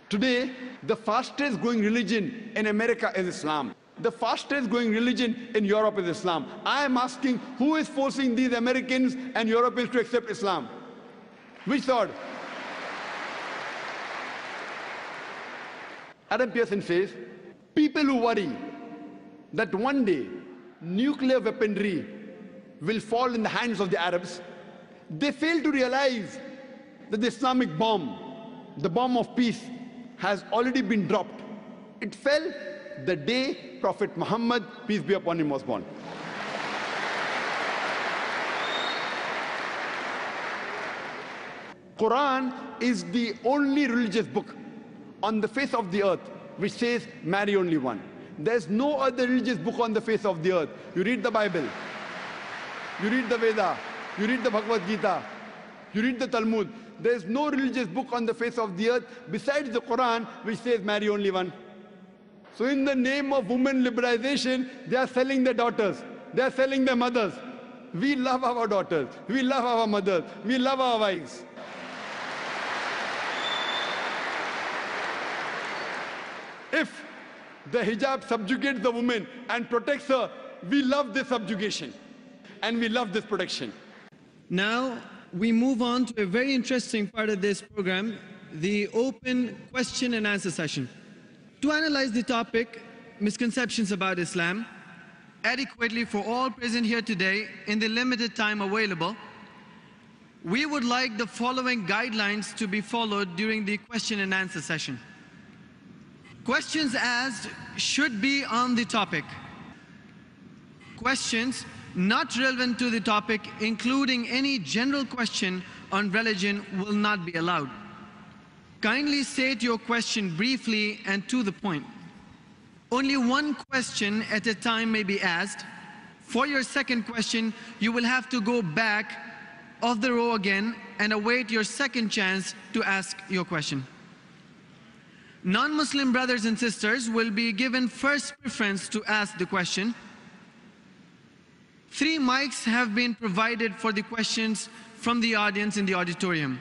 Today, the fastest growing religion in America is Islam. The fastest growing religion in Europe is Islam. I am asking, who is forcing these Americans and Europeans to accept Islam? Which thought? Adam Pearson says, people who worry that one day nuclear weaponry will fall in the hands of the Arabs, they fail to realize that the Islamic bomb, the bomb of peace, has already been dropped. It fell the day Prophet Muhammad, peace be upon him, was born. Quran is the only religious book on the face of the earth which says marry only one. There's no other religious book on the face of the earth. You read the Bible, you read the Veda, you read the Bhagavad Gita, you read the Talmud. There's no religious book on the face of the earth besides the Quran which says marry only one. So in the name of women liberalization, they are selling their daughters, they are selling their mothers. We love our daughters, we love our mothers, we love our wives. If the hijab subjugates the woman and protects her, we love this subjugation and we love this protection. Now we move on to a very interesting part of this program, the open question and answer session. To analyze the topic, misconceptions about Islam, adequately for all present here today in the limited time available, we would like the following guidelines to be followed during the question and answer session. Questions asked should be on the topic. Questions not relevant to the topic, including any general question on religion, will not be allowed. Kindly state your question briefly and to the point. Only one question at a time may be asked. For your second question, you will have to go back off the row again and await your second chance to ask your question. Non-Muslim brothers and sisters will be given first preference to ask the question. 3 mics have been provided for the questions from the audience in the auditorium.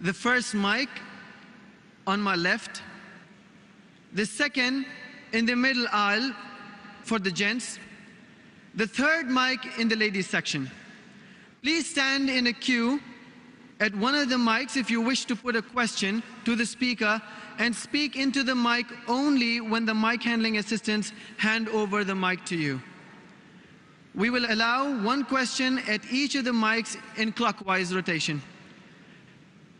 The first mic on my left, the second in the middle aisle for the gents, the third mic in the ladies section. Please stand in a queue at one of the mics if you wish to put a question to the speaker, and speak into the mic only when the mic handling assistants hand over the mic to you. We will allow one question at each of the mics in clockwise rotation.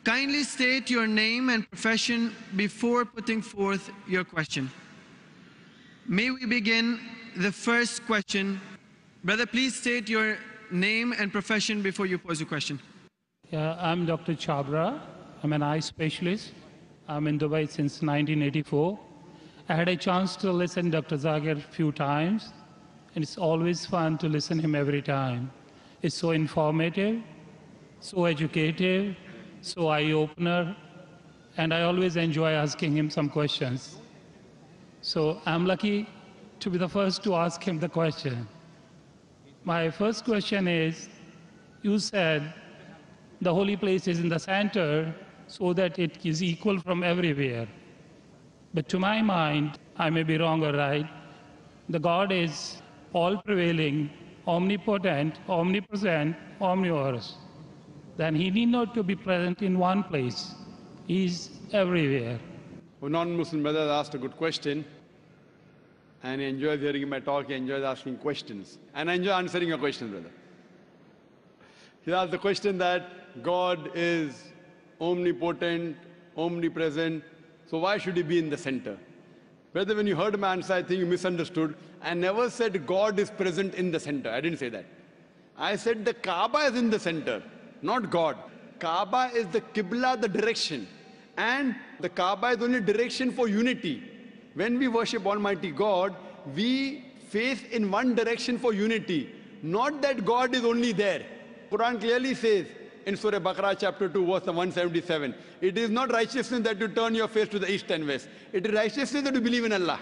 Kindly state your name and profession before putting forth your question. May we begin the first question. Brother, please state your name and profession before you pose your question. Yeah, I'm Dr. Chabra. I'm an eye specialist. I'm in Dubai since 1984. I had a chance to listen to Dr. Zakir a few times, and it's always fun to listen to him every time. It's so informative, so educative, so eye-opener, and I always enjoy asking him some questions. So I'm lucky to be the first to ask him the question. My first question is, you said the holy place is in the center so that it is equal from everywhere. But to my mind, I may be wrong or right, the God is all-prevailing, omnipotent, omnipresent, omnivorous. Then he need not to be present in one place. He is everywhere. A non-Muslim brother asked a good question, and he enjoys hearing my talk, he enjoys asking questions. And I enjoy answering your question, brother. He asked the question that God is omnipotent, omnipresent, so why should he be in the center? Brother, when you heard my answer, I think you misunderstood. I never said God is present in the center. I didn't say that. I said the Kaaba is in the center, not God. Kaaba is the Qibla, the direction. And the Kaaba is only direction for unity. When we worship Almighty God, we face in one direction for unity. Not that God is only there. Quran clearly says in Surah Baqarah chapter 2 verse 177, it is not righteousness that you turn your face to the east and west. It is righteousness that you believe in Allah.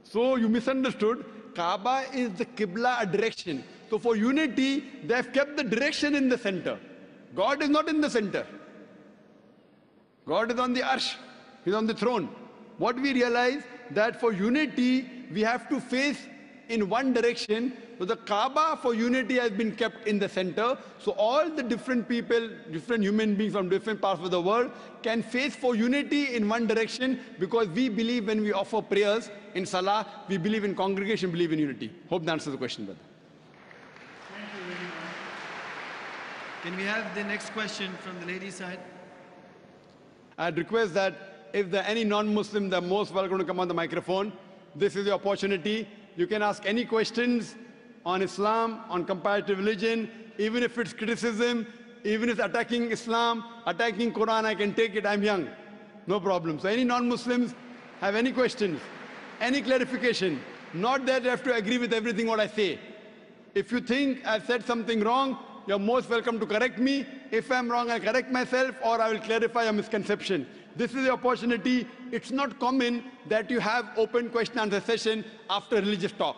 So you misunderstood. Kaaba is the Qibla, a direction. So for unity, they have kept the direction in the center. God is not in the center. God is on the Arsh. He's on the throne. What we realize that for unity, we have to face in one direction. So the Kaaba for unity has been kept in the center. So all the different people, different human beings from different parts of the world can face for unity in one direction, because we believe when we offer prayers in Salah, we believe in congregation, believe in unity. Hope that answers the question, brother. Thank you very much. Can we have the next question from the ladies' side? I'd request that if there are any non-Muslim, they're most welcome to come on the microphone. This is your opportunity. You can ask any questions on Islam, on comparative religion, even if it's criticism, even if it's attacking Islam, attacking Quran, I can take it, I'm young. No problem. So any non-Muslims have any questions, any clarification, not that you have to agree with everything what I say. If you think I've said something wrong, you're most welcome to correct me. If I'm wrong, I'll correct myself, or I will clarify a misconception. This is the opportunity. It's not common that you have open question and answer session after religious talk.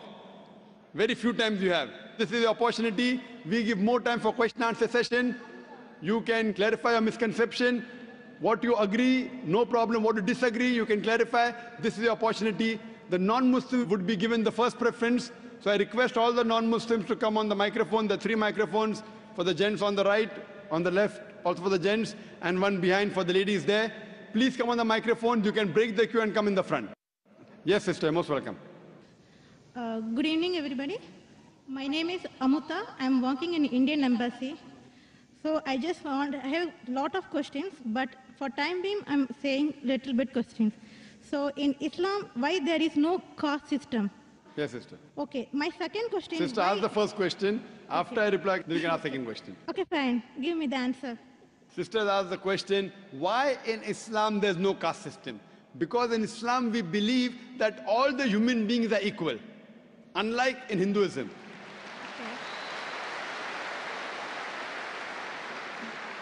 Very few times you have. This is the opportunity. We give more time for question and answer session. You can clarify a misconception. What you agree, no problem. What you disagree, you can clarify. This is the opportunity. The non-Muslim would be given the first preference. So I request all the non-Muslims to come on the microphone, the 3 microphones for the gents on the right, on the left, also for the gents, and one behind for the ladies there. Please come on the microphone. You can break the queue and come in the front. Yes, sister, most welcome. Good evening, everybody. My name is Amuta. I'm working in Indian Embassy. So I have a lot of questions, but for time being, I'm saying little bit questions. So in Islam, why there is no caste system? Yes, sister. Okay, my second question Sister, ask the first question. After I reply, then you can ask the second question. Okay, fine. Give me the answer. Sister asked the question, why in Islam there's no caste system? Because in Islam we believe that all the human beings are equal, unlike in Hinduism.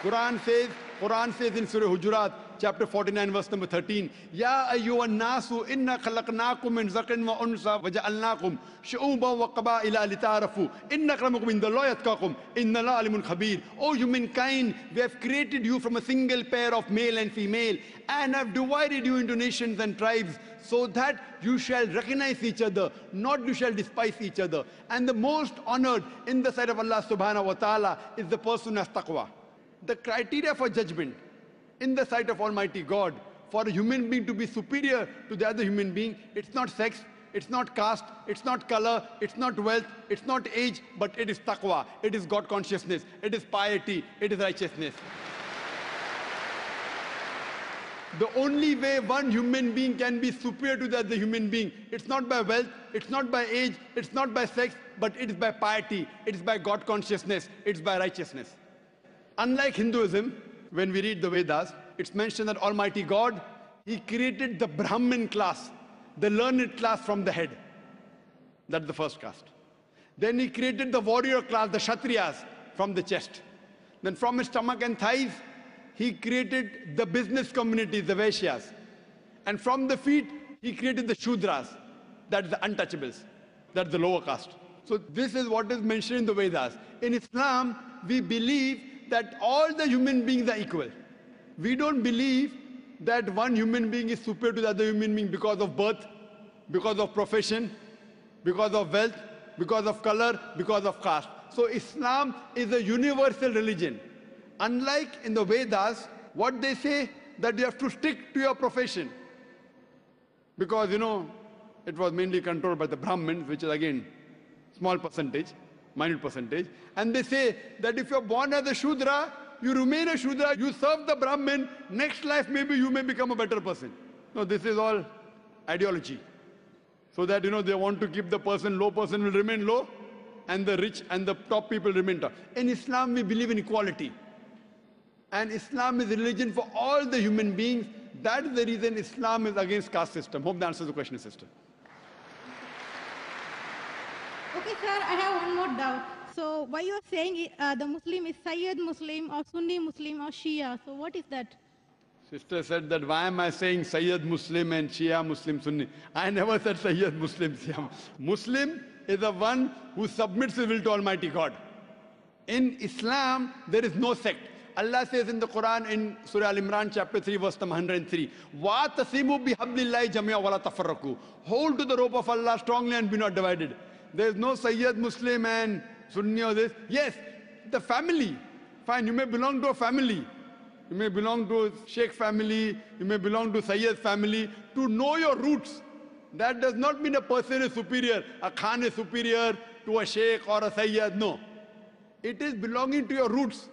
Okay. Quran says in Surah Hujurat, chapter 49, verse number 13, Ya ayyuhan nasu inna khalaqnakum min zakarin wa unsa wa ja'alnakum shu'uban wa qaba'ila lita'arafu inna akramakum indallahi atqakum inna Allaha alimun khabir. O humankind, we have created you from a single pair of male and female and have divided you into nations and tribes, so that you shall recognize each other, not you shall despise each other. And the most honored in the sight of Allah subhanahu wa ta'ala is the person who has taqwa. The criteria for judgment in the sight of Almighty God, for a human being to be superior to the other human being, it's not sex, it's not caste, it's not color, it's not wealth, it's not age, but it is taqwa, it is God consciousness, it is piety, it is righteousness. The only way one human being can be superior to the other human being, it's not by wealth, it's not by age, it's not by sex, but it is by piety, it is by God consciousness, it's by righteousness. Unlike Hinduism, when we read the Vedas, it's mentioned that Almighty God, He created the Brahmin class, the learned class from the head. That's the first caste. Then He created the warrior class, the Kshatriyas, from the chest. Then from his stomach and thighs, He created the business community, the Vaishyas. And from the feet, He created the Shudras, that's the untouchables, that's the lower caste. So this is what is mentioned in the Vedas. In Islam, we believe that all the human beings are equal. We don't believe that one human being is superior to the other human being because of birth, because of profession, because of wealth, because of color, because of caste. So Islam is a universal religion. Unlike in the Vedas, what they say that you have to stick to your profession. Because, you know, it was mainly controlled by the Brahmins, which is again, small percentage, minute percentage. And they say that if you're born as a Shudra, you remain a Shudra, you serve the Brahmin, next life maybe you may become a better person. No, this is all ideology. So that, you know, they want to keep the low person will remain low, and the rich and the top people remain top. In Islam, we believe in equality. And Islam is a religion for all the human beings. That is the reason Islam is against caste system. Hope that answers the question, sister. Okay, sir, I have one more doubt. So why you are saying the Muslim is Sayyid Muslim or Sunni Muslim or Shia? So what is that? Sister said that why am I saying Sayyid Muslim and Shia Muslim Sunni? I never said Sayyid Muslim, Shia. Muslim is the one who submits his will to Almighty God. In Islam, there is no sect. Allah says in the Quran in Surah Al-Imran chapter 3 verse number 103, وَاتَّصِمُوا بِحَبْلِ اللَّهِ جَمِيعًا وَلَا تَفَرَّقُوا. Hold to the rope of Allah strongly and be not divided. There is no Sayyid, Muslim and Sunni or this. Yes, the family. Fine, you may belong to a family. You may belong to a Sheikh family. You may belong to Sayyid family. To know your roots. That does not mean a person is superior. A Khan is superior to a Sheikh or a Sayyid. No. It is belonging to your roots.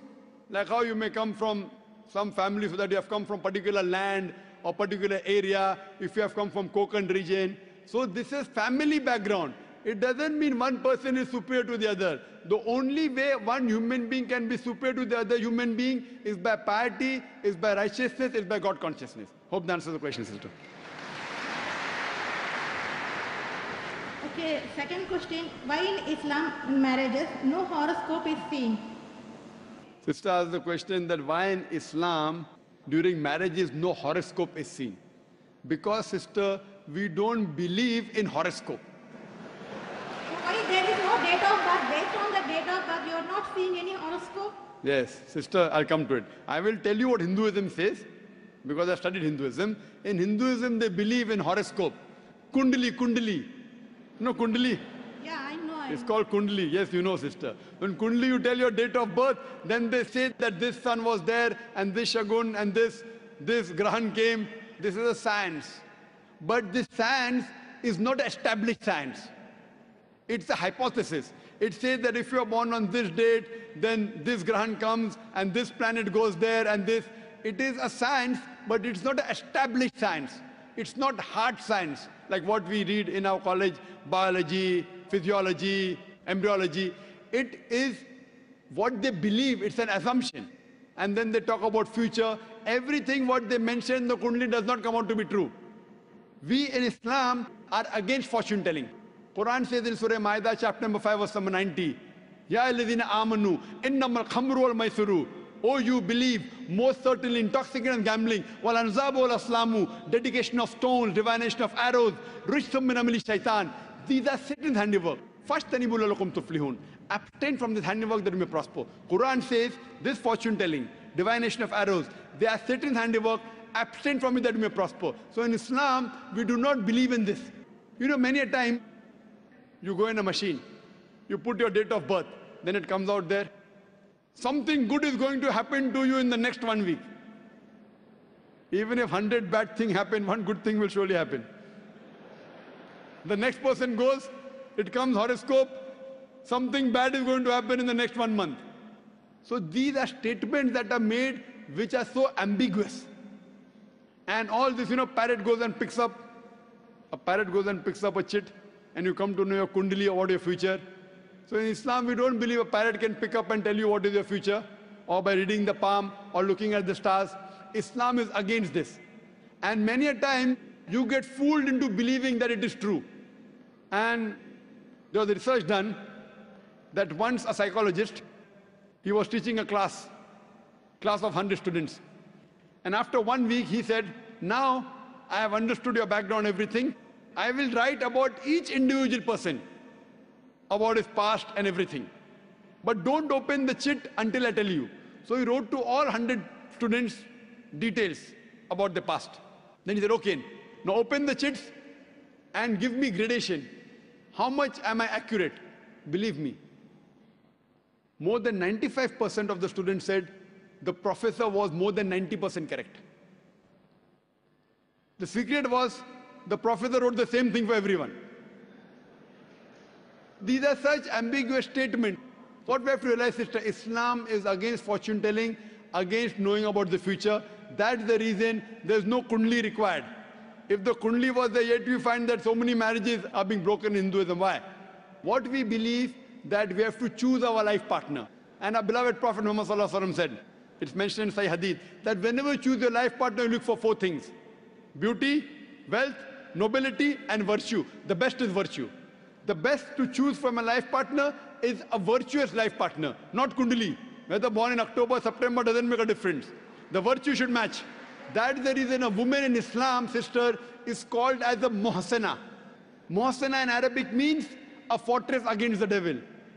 Like how you may come from some family so that you have come from particular land or particular area. If you have come from Konkan region. So this is family background. It doesn't mean one person is superior to the other. The only way one human being can be superior to the other human being is by piety, is by righteousness, is by God consciousness. Hope that answers the question, sister. Okay, second question. Why in Islam in marriages no horoscope is seen? Sister asked the question that why in Islam during marriages no horoscope is seen. Because, sister, we don't believe in horoscope. Why there is no date of birth? Based on the date of birth, you are not seeing any horoscope? Yes, sister, I'll come to it. I will tell you what Hinduism says, because I studied Hinduism. In Hinduism, they believe in horoscope. Kundali. You know Kundali? Yeah, I know. It's called Kundali. Yes, you know, sister. When Kundali, you tell your date of birth, then they say that this sun was there, and this Shagun, and this Grahan came. This is a science. But this science is not established science. It's a hypothesis. It says that if you are born on this date, then this Grahan comes, and this planet goes there, and this. It is a science, but it's not an established science. It's not hard science, like what we read in our college, biology, physiology, embryology. It is what they believe. It's an assumption. And then they talk about future. Everything what they mention in the Kundali does not come out to be true. We in Islam are against fortune telling. Quran says in Surah Ma'idah chapter number 5 verse number 90, Ya alladhina amanu innamal khamru wal maisuru. Oh, you believe, most certainly intoxicant and gambling, wal anzabu wal aslamu, dedication of stones, divination of arrows, rijsum min amali shaitan. These are Satan's handiwork. Fashtanibu lalakum tuflihun. Abstain from this handiwork that you may prosper. Quran says this fortune telling, divination of arrows, they are Satan's handiwork. Abstain from it that you may prosper. So in Islam, we do not believe in this. You know, many a time, you go in a machine, you put your date of birth, then it comes out there. Something good is going to happen to you in the next 1 week. Even if 100 bad things happen, one good thing will surely happen. The next person goes, it comes horoscope, something bad is going to happen in the next 1 month. So these are statements that are made which are so ambiguous. And all this, you know, parrot goes and picks up a chit, and you come to know your kundali or what your future. So in Islam, we don't believe a parrot can pick up and tell you what is your future, or by reading the palm, or looking at the stars. Islam is against this. And many a time, you get fooled into believing that it is true. And there was a research done that once a psychologist, he was teaching a class of 100 students. And after 1 week, he said, now I have understood your background, everything. I will write about each individual person, about his past and everything. But don't open the chit until I tell you. So he wrote to all 100 students details about the past. Then he said, okay, now open the chits and give me gradation. How much am I accurate? Believe me, more than 95% of the students said the professor was more than 90% correct. The secret was the professor wrote the same thing for everyone. These are such ambiguous statements. What we have to realize is that Islam is against fortune telling, against knowing about the future. That's the reason there's no kundli required. If the kundli was there, yet we find that so many marriages are being broken in Hinduism. Why? What we believe that we have to choose our life partner. And our beloved Prophet Muhammad Sallallahu Alaihi Wasallam said, it's mentioned in Sahih Hadith, that whenever you choose your life partner, you look for 4 things. Beauty, wealth, nobility, and virtue. The best is virtue. The best to choose from a life partner is a virtuous life partner, not kundali. Whether born in October, September doesn't make a difference. The virtue should match. That's the reason a woman in Islam, sister, is called as a muhsana. Muhsana in Arabic means a fortress against the devil.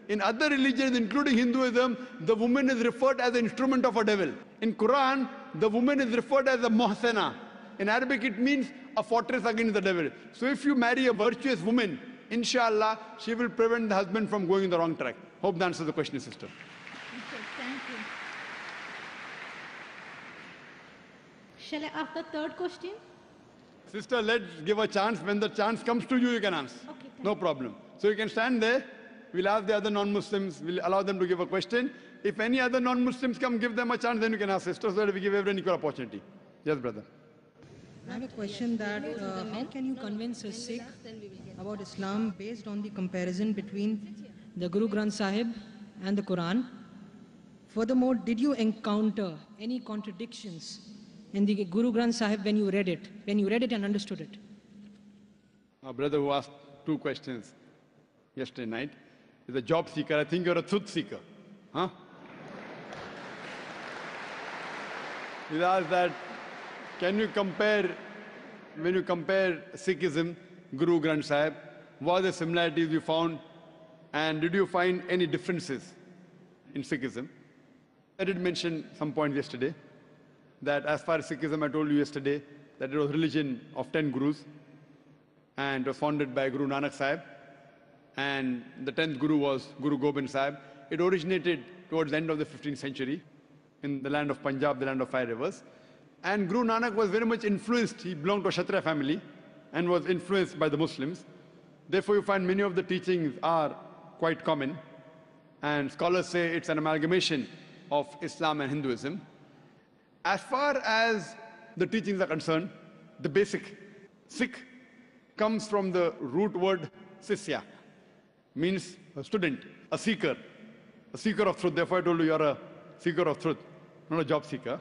In other religions, including Hinduism, the woman is referred as an instrument of a devil. In Quran, the woman is referred as a muhsana. In Arabic, it means a fortress against the devil. So if you marry a virtuous woman, inshallah, she will prevent the husband from going in the wrong track. Hope that answers the question, sister. Okay, thank you. Shall I ask the third question? Sister, let's give a chance. When the chance comes to you, you can answer. Okay, thank No problem. So you can stand there. We'll ask the other non-Muslims. We'll allow them to give a question. If any other non-Muslims come, give them a chance, then you can ask sister, so that we give everyone equal opportunity. Yes, brother. I have a question that how can you convince a Sikh about Islam based on the comparison between the Guru Granth Sahib and the Quran? Furthermore, did you encounter any contradictions in the Guru Granth Sahib when you read it and understood it? Our brother who asked 2 questions yesterday night is a job seeker. I think you're a truth seeker. Huh? He asked that, can you compare, when you compare Sikhism, Guru Granth Sahib, what are the similarities you found, and did you find any differences in Sikhism? I did mention some points yesterday, that as far as Sikhism, I told you yesterday, that it was religion of 10 Gurus, and was founded by Guru Nanak Sahib, and the 10th Guru was Guru Gobind Sahib. It originated towards the end of the 15th century in the land of Punjab, the land of 5 rivers. And Guru Nanak was very much influenced. He belonged to a Kshatriya family and was influenced by the Muslims. Therefore, you find many of the teachings are quite common. And scholars say it's an amalgamation of Islam and Hinduism. As far as the teachings are concerned, the basic Sikh comes from the root word sisya, means a student, a seeker of truth. Therefore, I told you you're a seeker of truth, not a job seeker.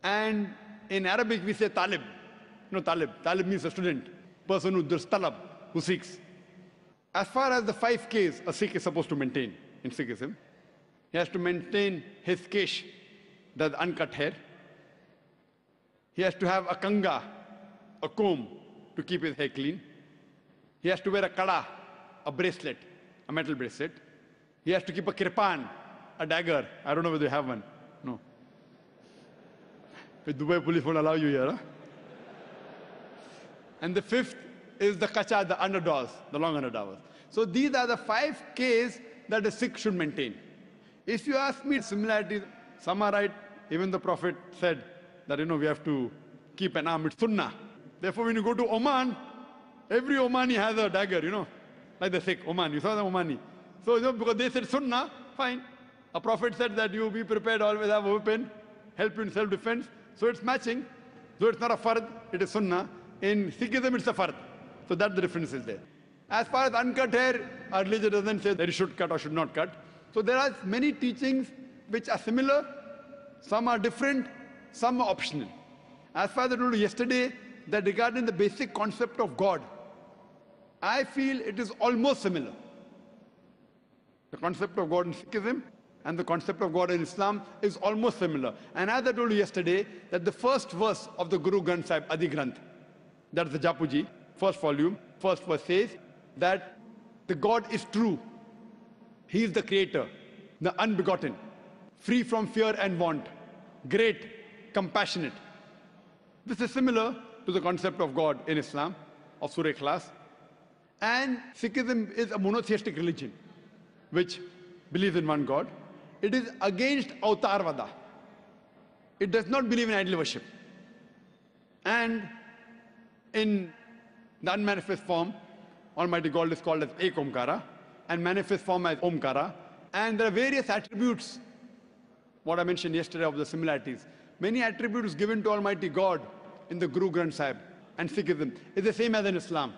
And in Arabic, we say talib. You know, talib. Talib means a student, person who does talab, who seeks. As far as the 5 Ks a Sikh is supposed to maintain in Sikhism, he has to maintain his kesh, that's uncut hair. He has to have a kanga, a comb, to keep his hair clean. He has to wear a kada, a bracelet, a metal bracelet. He has to keep a kirpan, a dagger. I don't know whether you have one. No. The Dubai police won't allow you here. Huh? And the 5th is the kacha, the underdoors, the long underdoors. So these are the 5 Ks that a Sikh should maintain. If you ask me similarities, some are right. Even the Prophet said that, we have to keep an arm. It's sunnah. Therefore, when you go to Oman, every Omani has a dagger, like the Sikh, Oman. You saw the Omani. So, because they said sunnah, fine. A Prophet said that you be prepared, always have a weapon, help you in self-defense. So it's matching. Though it's not a fard, it is sunnah. In Sikhism, it's a fard. So that's the difference is there. As far as uncut hair, our religion doesn't say that you should cut or should not cut. So there are many teachings which are similar. Some are different, some are optional. As far as I told you yesterday, that regarding the basic concept of God, I feel it is almost similar. The concept of God in Sikhism and the concept of God in Islam is almost similar. And as I told you yesterday, that the first verse of the Guru Granth Sahib, Adi Granth, that's the Japuji, first volume, first verse says that the God is true. He is the creator, the unbegotten, free from fear and want, great, compassionate. This is similar to the concept of God in Islam, of Surah Ikhlas. And Sikhism is a monotheistic religion, which believes in one God. It is against Avtarvada. It does not believe in idol worship. And in the unmanifest form, Almighty God is called as Ek Omkara, and manifest form as Omkara. And there are various attributes, what I mentioned yesterday of the similarities. Many attributes given to Almighty God in the Guru Granth Sahib and Sikhism is the same as in Islam.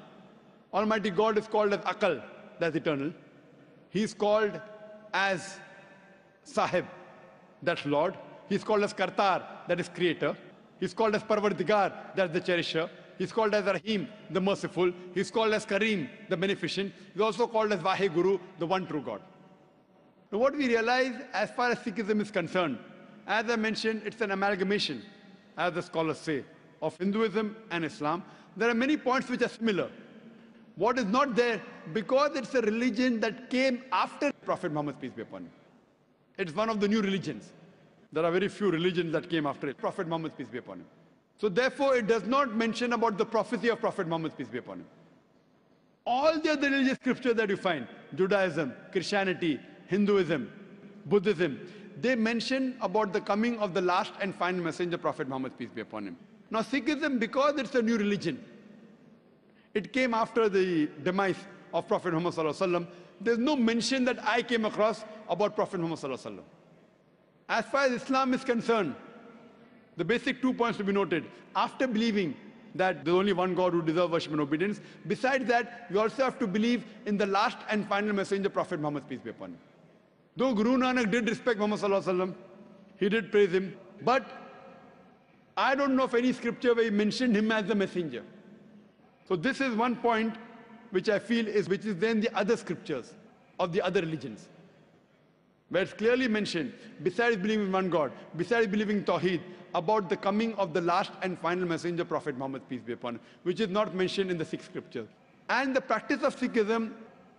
Almighty God is called as Akal, that's eternal. He is called as Sahib, that's Lord. He is called as Kartar, that is Creator. He is called as Parvardigar, that's the Cherisher. He is called as Rahim, the Merciful. He is called as Kareem, the Beneficent. He is also called as Vaheguru, the one true God. Now what we realize as far as Sikhism is concerned, as I mentioned, it's an amalgamation, as the scholars say, of Hinduism and Islam. There are many points which are similar. What is not there? Because it's a religion that came after Prophet Muhammad, peace be upon him. It's one of the new religions. There are very few religions that came after it. Prophet Muhammad, peace be upon him. So therefore, it does not mention about the prophecy of Prophet Muhammad, peace be upon him. All the other religious scriptures that you find, Judaism, Christianity, Hinduism, Buddhism, they mention about the coming of the last and final messenger, Prophet Muhammad, peace be upon him. Now Sikhism, because it's a new religion, it came after the demise of Prophet Muhammad sallallahu alaihi wasallam. There's no mention that I came across about Prophet Muhammad sallallahu alaihi wasallam. As far as Islam is concerned, the basic 2 points to be noted. After believing that there's only one God who deserves worship and obedience, besides that, we also have to believe in the last and final messenger, Prophet Muhammad, peace be upon him. Though Guru Nanak did respect Muhammad sallallahu alaihi wasallam, he did praise him, but I don't know of any scripture where he mentioned him as the messenger. So this is one point which I feel which is then the other scriptures of the other religions, where it's clearly mentioned, besides believing in one God, besides believing Tawheed, about the coming of the last and final messenger, Prophet Muhammad, peace be upon him, which is not mentioned in the Sikh scriptures. And the practice of Sikhism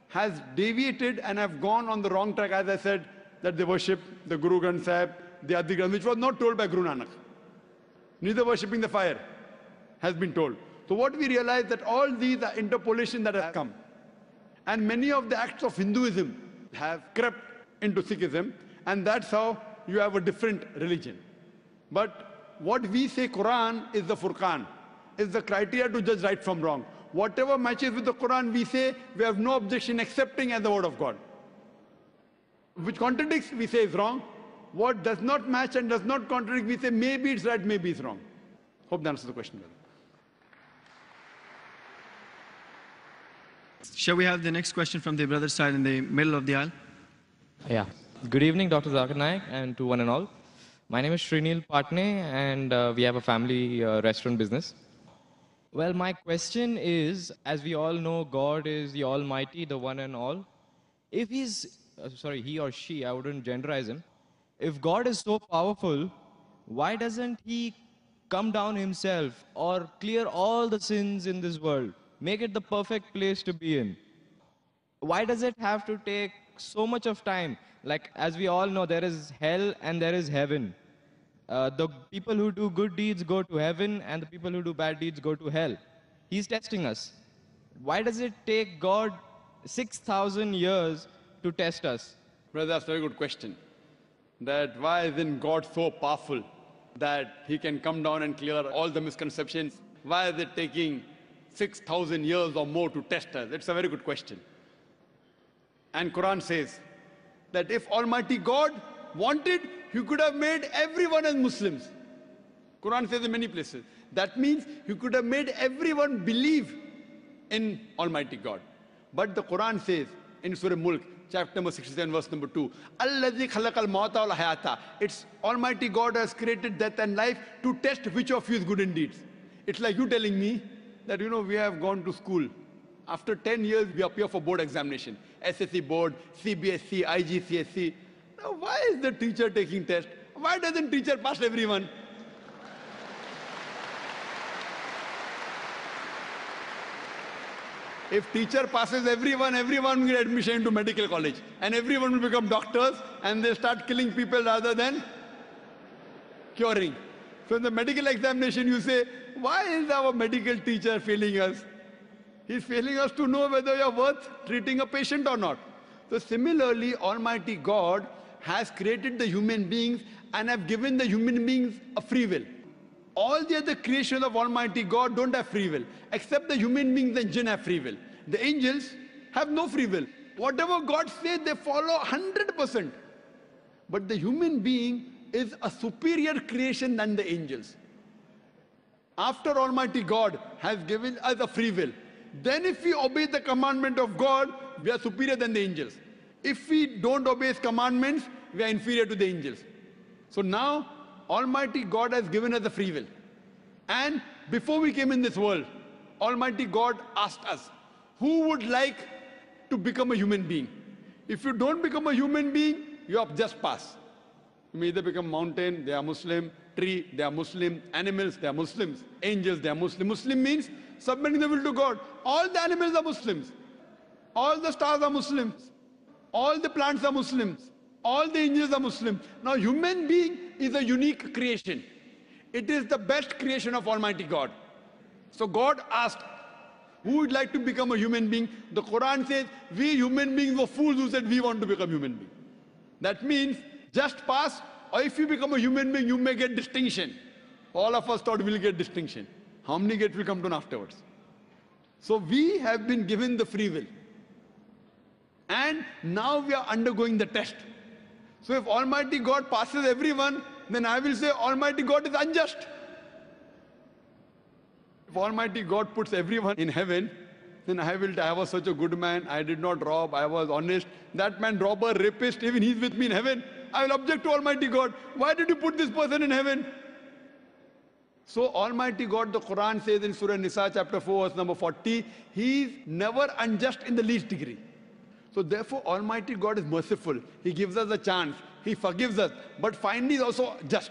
has deviated and have gone on the wrong track, as I said, that they worship the Guru Granth Sahib, the Adi Granth, which was not told by Guru Nanak. Neither worshipping the fire has been told. So what we realize that all these are interpolation that have come. And many of the acts of Hinduism have crept into Sikhism, and that's how you have a different religion. But what we say Quran is the Furqan, is the criteria to judge right from wrong. Whatever matches with the Quran, we say we have no objection accepting as the word of God. Which contradicts, we say is wrong. What does not match and does not contradict, we say maybe it's right, maybe it's wrong. Hope that answers the question, brother. Shall we have the next question from the brother side in the middle of the aisle? Yeah. Good evening, Dr. Zakir Naik, and to one and all. My name is Srinil Patne, and we have a family restaurant business. Well, my question is, as we all know, God is the Almighty, the one and all. If he's, he or she, I wouldn't genderize him. If God is so powerful, why doesn't he come down himself or clear all the sins in this world? Make it the perfect place to be in. Why does it have to take so much of time? Like, as we all know, there is hell and there is heaven. The people who do good deeds go to heaven, and the people who do bad deeds go to hell. He's testing us. Why does it take God 6,000 years to test us? Brother, that's a very good question. That why isn't God so powerful that he can come down and clear all the misconceptions? Why is it taking 6,000 years or more to test us? It's a very good question. And Quran says that if Almighty God wanted, he could have made everyone as Muslims. Quran says in many places. That means he could have made everyone believe in Almighty God. But the Quran says in Surah Mulk, chapter number 67, verse number 2, Alladhi khalaqal mawta wal hayata. It's Almighty God has created death and life to test which of you is good in deeds. It's like you telling me that, we have gone to school. After 10 years, we appear for board examination. SSC board, CBSC, IGCSE. Now, why is the teacher taking test? Why doesn't teacher pass everyone? If teacher passes everyone, everyone will get admission into medical college. And everyone will become doctors, and they start killing people rather than curing. So in the medical examination, you say, why is our medical teacher failing us? He's failing us to know whether you're worth treating a patient or not. So similarly, Almighty God has created the human beings and have given the human beings a free will. All the other creations of Almighty God don't have free will, except the human beings and jinn have free will. The angels have no free will. Whatever God says, they follow 100%. But the human being is a superior creation than the angels. After Almighty God has given us a free will, then if we obey the commandment of God, we are superior than the angels. If we don't obey His commandments, we are inferior to the angels. So now, Almighty God has given us a free will. And before we came in this world, Almighty God asked us, who would like to become a human being? If you don't become a human being, you have just passed. You may either become mountain, they are Muslim, tree, they are Muslim, animals, they are Muslims, angels, they are Muslim. Muslim means submitting the will to God. All the animals are Muslims. All the stars are Muslims. All the plants are Muslims. All the angels are Muslims. Now, human being is a unique creation. It is the best creation of Almighty God. So God asked, who would like to become a human being? The Quran says, we human beings were fools who said we want to become human beings. That means just pass, or if you become a human being, you may get distinction. All of us thought we'll get distinction. How many get will come to know afterwards? So we have been given the free will. And now we are undergoing the test. So if Almighty God passes everyone, then I will say Almighty God is unjust. If Almighty God puts everyone in heaven, then I was such a good man, I did not rob, I was honest. That man, robber, rapist, even he's with me in heaven. I will object to Almighty God. Why did you put this person in heaven? So Almighty God, the Quran says in Surah Nisa chapter 4 verse number 40, He is never unjust in the least degree. So therefore Almighty God is merciful. He gives us a chance. He forgives us. But finally is also just.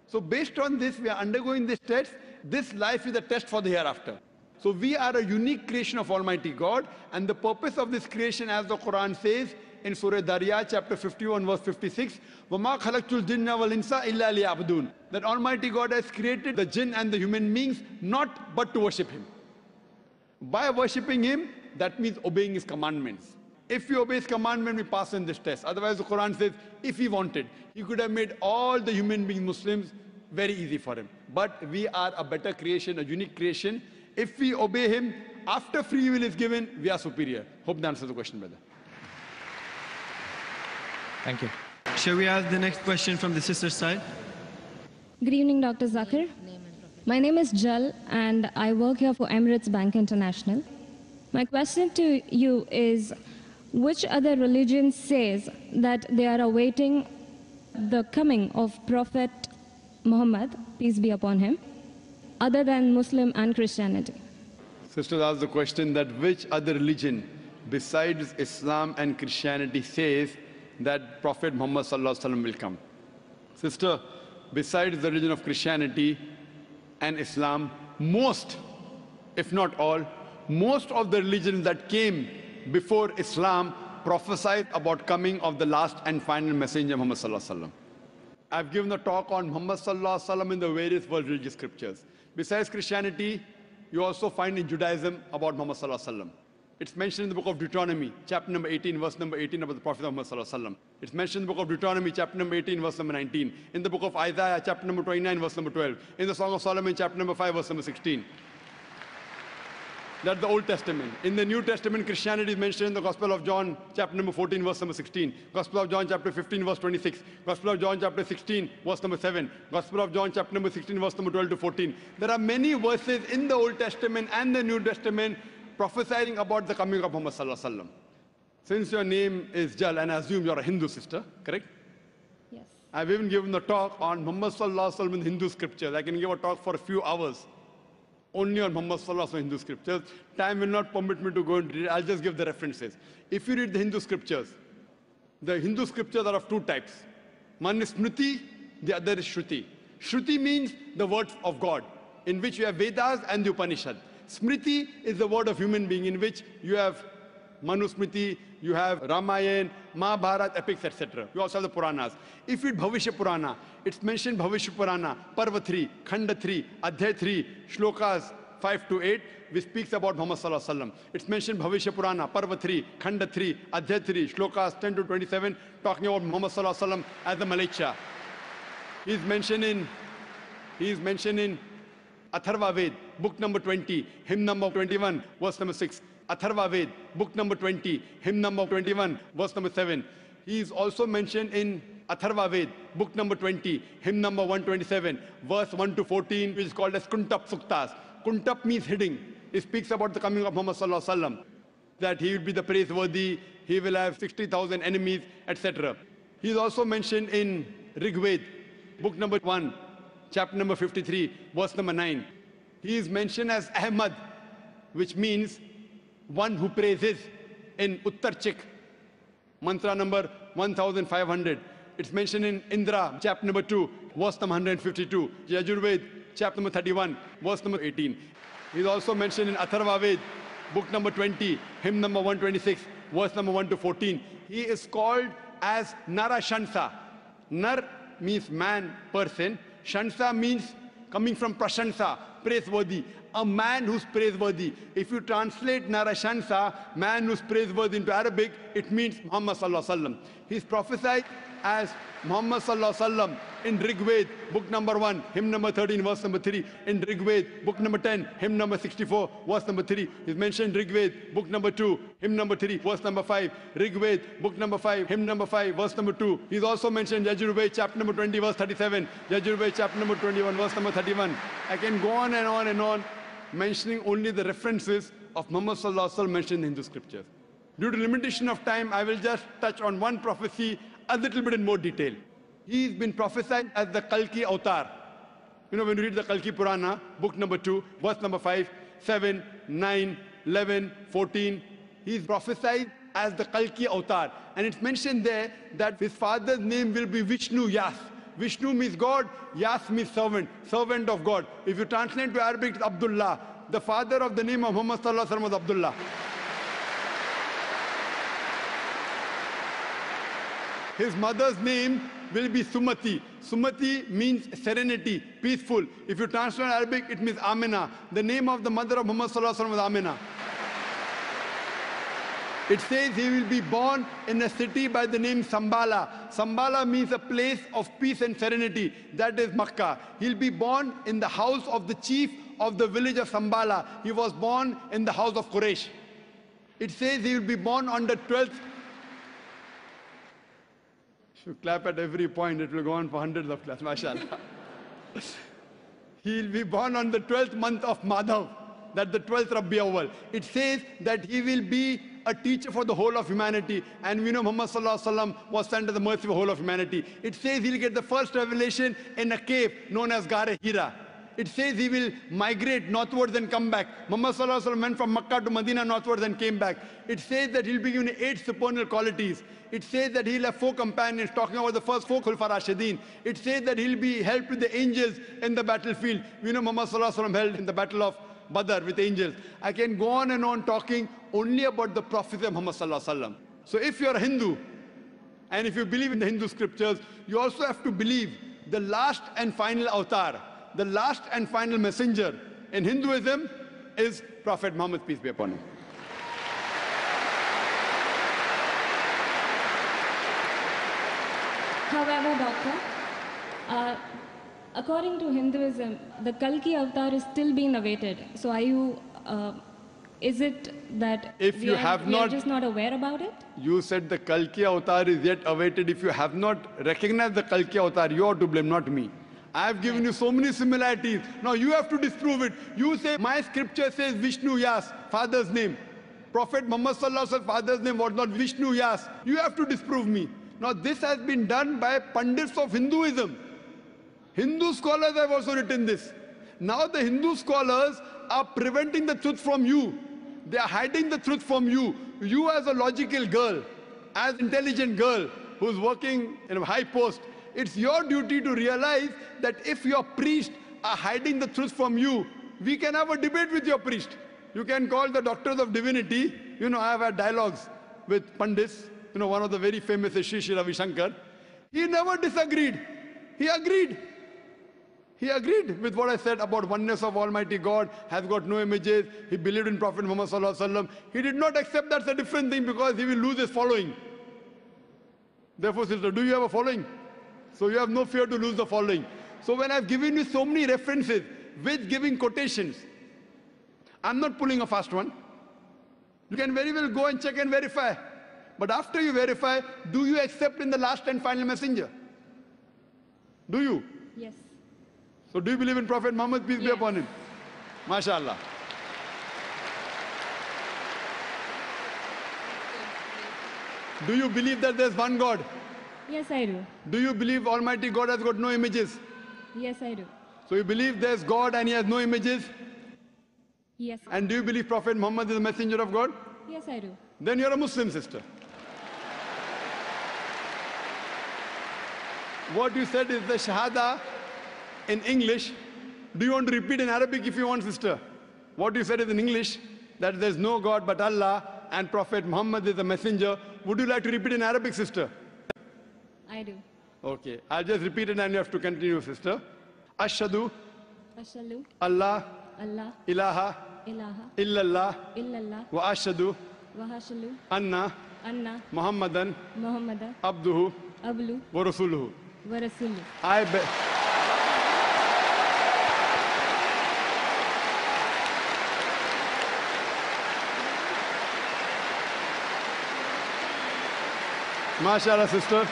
So based on this, we are undergoing this test. This life is a test for the hereafter. So we are a unique creation of Almighty God. And the purpose of this creation, as the Quran says in Surah Dariyat chapter 51 verse 56, وَمَا خَلَقْتُ الْجِنَّ وَالْإِنسَ إِلَّا لِيَعْبُدُونَ, that Almighty God has created the jinn and the human beings not but to worship Him. By worshipping Him, that means obeying His commandments. If we obey His commandment, we pass in this test. Otherwise, the Quran says, if He wanted, He could have made all the human beings Muslims, very easy for Him. But we are a better creation, a unique creation. If we obey Him, after free will is given, we are superior. Hope that answers the question, brother. Thank you. Shall we ask the next question from the sister's side? Good evening, Dr. Zakir. My name is Jal and I work here for Emirates Bank International. My question to you is, which other religion says that they are awaiting the coming of Prophet Muhammad, peace be upon him, other than Muslim and Christianity? Sisters asked the question that which other religion besides Islam and Christianity says that Prophet Muhammad sallallahu alaihi wasallam will come. Sister, besides the religion of Christianity and Islam, most, if not all, most of the religions that came before Islam prophesied about coming of the last and final messenger Muhammad sallallahu alaihi wasallam. I've given a talk on Muhammad sallallahu alaihi wasallam in the various world religious scriptures. Besides Christianity, you also find in Judaism about Muhammad sallallahu alaihi wasallam. It's mentioned in the book of Deuteronomy, chapter number 18, verse number 18 about the Prophet Muhammad sallallahu alaihi wasallam. It's mentioned in the book of Deuteronomy, chapter number 18, verse number 19. In the book of Isaiah, chapter number 29, verse number 12. In the Song of Solomon, chapter number 5, verse number 16. That's the Old Testament. In the New Testament, Christianity is mentioned in the Gospel of John, chapter number 14, verse number 16. Gospel of John, chapter 15, verse 26. Gospel of John, chapter 16, verse number 7. Gospel of John, chapter number 16, verse number 12 to 14. There are many verses in the Old Testament and the New Testament prophesying about the coming of Muhammad sallallahu alaihi wasallam. Since your name is Jal, and I assume you're a Hindu sister, correct? Yes. I've even given a talk on Muhammad sallallahu alaihi wasallam in Hindu scriptures. I can give a talk for a few hours only on Muhammad sallallahu alaihi wasallam Hindu scriptures. Time will not permit me to go and read. I'll just give the references. If you read the Hindu scriptures are of two types. One is Smriti, the other is Shruti. Shruti means the words of God, in which you have Vedas and the Upanishad. Smriti is the word of human being, in which you have Manusmriti, you have Ramayana, Mahabharata, epics, etc. You also have the Puranas. If you read Bhavishya Purana, it's mentioned Bhavishya Purana, Parva 3, Khanda 3, Adhyay 3, Shlokas 5 to 8, which speaks about Muhammad sallallahu alaihi wasallam. It's mentioned Bhavishya Purana, Parva 3, Khanda 3, Adhyay 3, Shlokas 10 to 27, talking about Muhammad sallallahu alaihi wasallam as the Malacha. He is mentioned in Atharva Ved, book number 20, hymn number 21, verse number 6. Atharva Ved, book number 20, hymn number 21, verse number 7. He is also mentioned in Atharva Ved, book number 20, hymn number 127, verse 1 to 14, which is called as Kuntap Suktas. Kuntap means hidden. It speaks about the coming of Muhammad sallallahu alaihi wasallam, that he will be the praiseworthy, he will have 60,000 enemies, etc. He is also mentioned in Rig Ved, book number 1, chapter number 53, verse number 9. He is mentioned as Ahmad, which means one who praises, in Uttar Chik, mantra number 1500. It's mentioned in Indra, chapter number 2, verse number 152. Yajurved, chapter number 31, verse number 18. He's also mentioned in Atharva Ved, book number 20, hymn number 126, verse number 1 to 14. He is called as Narashansa. Nar means man, person. Shansa means coming from Prashansa, praiseworthy. A man who's praiseworthy. If you translate Narashansa, man who's praiseworthy, into Arabic, it means Muhammad Sallallahu Alaihi Wasallam. He's prophesied as Muhammad Sallallahu Alaihi Wasallam in Rig Ved, book number 1, hymn number 13, verse number 3. In Rig Ved, book number 10, hymn number 64, verse number 3. He's mentioned Rig Ved, book number 2, hymn number 3, verse number 5. Rig Ved, book number 5, hymn number 5, verse number 2. He's also mentioned Yajur Ved, chapter number 20, verse 37. Yajur Ved, chapter number 21, verse number 31. I can go on and on and on, mentioning only the references of Muhammad Sallallahu Alaihi Wasallam mentioned in Hindu scriptures. Due to limitation of time, I will just touch on one prophecy a little bit in more detail. He's been prophesied as the Kalki Avatar. You know, when you read the Kalki Purana, book number 2, verse number 5, 7, 9, 11, 14, he's prophesied as the Kalki Avatar. And it's mentioned there that his father's name will be Vishnu Yas. Vishnu means God, Yas means servant, servant of God. If you translate to Arabic, it's Abdullah. The father of the name of Muhammad Sallallahu Alaihi Wasallam was Abdullah. His mother's name will be Sumati. Sumati means serenity, peaceful. If you translate Arabic, it means Amina. The name of the mother of Muhammad Sallallahu Alaihi Wasallam was Amina. It says he will be born in a city by the name Sambala. Sambala means a place of peace and serenity. That is Makkah. He'll be born in the house of the chief of the village of Sambala. He was born in the house of Quraysh. It says he will be born on the 12th. If you clap at every point, it will go on for hundreds of claps, mashallah. He'll be born on the 12th month of Madhav, that's the 12th Rabi Awwal. It says that he will be a teacher for the whole of humanity, and we know Muhammad Sallallahu Alaihi Wasallam was sent as the mercy for the whole of humanity. It says he'll get the first revelation in a cave known as Gare Hira. It says he will migrate northwards and come back. Muhammad Sallallahu Alaihi Wasallam went from Makkah to Medina northwards and came back. It says that he'll be given 8 supernal qualities. It says that he'll have 4 companions, talking about the first 4 Khulfa Rashidin. It says that he'll be helped with the angels in the battlefield. We know Muhammad Sallallahu Alaihi Wasallam held in the battle of Badr with angels. I can go on and on talking only about the prophecy of Muhammad Sallallahu Alaihi Wasallam. So if you're a Hindu, and if you believe in the Hindu scriptures, you also have to believe the last and final avatar, the last and final messenger in Hinduism is Prophet Muhammad, peace be upon him. However, Doctor, according to Hinduism, the Kalki avatar is still being awaited. So are you, is it that if you have we are not, just not aware about it? You said the Kalki avatar is yet awaited. If you have not recognized the Kalki avatar, you are to blame, not me. I have given you so many similarities. Now you have to disprove it. You say, my scripture says Vishnu Yas, father's name. Prophet Muhammad Sallallahu Alaihi Wasallam, father's name was not Vishnu Yas. You have to disprove me. Now this has been done by pundits of Hinduism. Hindu scholars have also written this. Now the Hindu scholars are preventing the truth from you. They are hiding the truth from you. You as a logical girl, as intelligent girl who's working in a high post, it's your duty to realize that if your priests are hiding the truth from you, we can have a debate with your priest. You can call the doctors of divinity. You know, I have had dialogues with Pandits. You know, one of the very famous is Sri Ravi Shankar. He never disagreed. He agreed. He agreed with what I said about oneness of Almighty God, has got no images. He believed in Prophet Muhammad Sallallahu Alaihi Wasallam. He did not accept that's a different thing because he will lose his following. Therefore, sister, do you have a following? So you have no fear to lose the following. So when I've given you so many references with giving quotations, I'm not pulling a fast one. You can very well go and check and verify. But after you verify, do you accept in the last and final messenger? Do you? Yes. So do you believe in Prophet Muhammad, peace be upon him? MashaAllah. Do you believe that there's one God? Yes, I do. Do you believe Almighty God has got no images? Yes, I do. So you believe there's God and he has no images? Yes. And do you believe Prophet Muhammad is a messenger of God? Yes, I do. Then you're a Muslim, sister. What you said is the Shahada in English. Do you want to repeat in Arabic if you want, sister? What you said is in English, that there's no God but Allah and Prophet Muhammad is the messenger. Would you like to repeat in Arabic, sister? I do. Okay, I'll just repeat it and you have to continue, sister. Ashhadu Ashhadu Allah Allah ilaha ilaha illallah illallah wa ashhadu wa ashhadu anna anna Muhammadan Muhammadan abduhu ablu wa rasuluhu. wa rasuluh. I be MashaAllah, sister.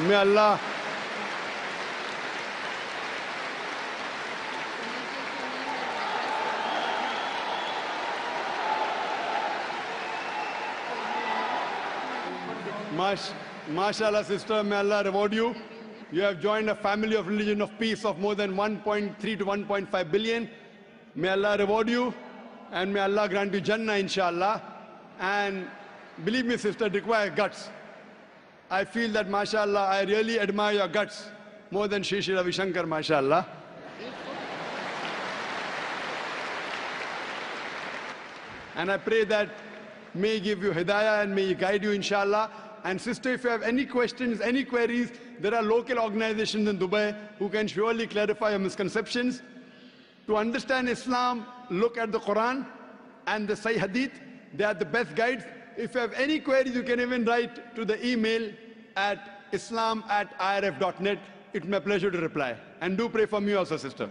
May Allah MashaAllah, sister, may Allah reward you. You have joined a family of religion of peace of more than 1.3 to 1.5 billion. May Allah reward you and may Allah grant you Jannah, inshallah. And believe me, sister, it requires guts. I feel that, mashallah, I really admire your guts more than Shri Shri Ravi Shankar, mashallah. And I pray that may He give you hidayah and may He guide you, inshallah. And sister, if you have any questions, any queries, there are local organizations in Dubai who can surely clarify your misconceptions. To understand Islam, look at the Quran and the Sahih Hadith. They are the best guides. If you have any queries, you can even write to the email at islam@irf.net. It's my pleasure to reply. And do pray for me also, sister.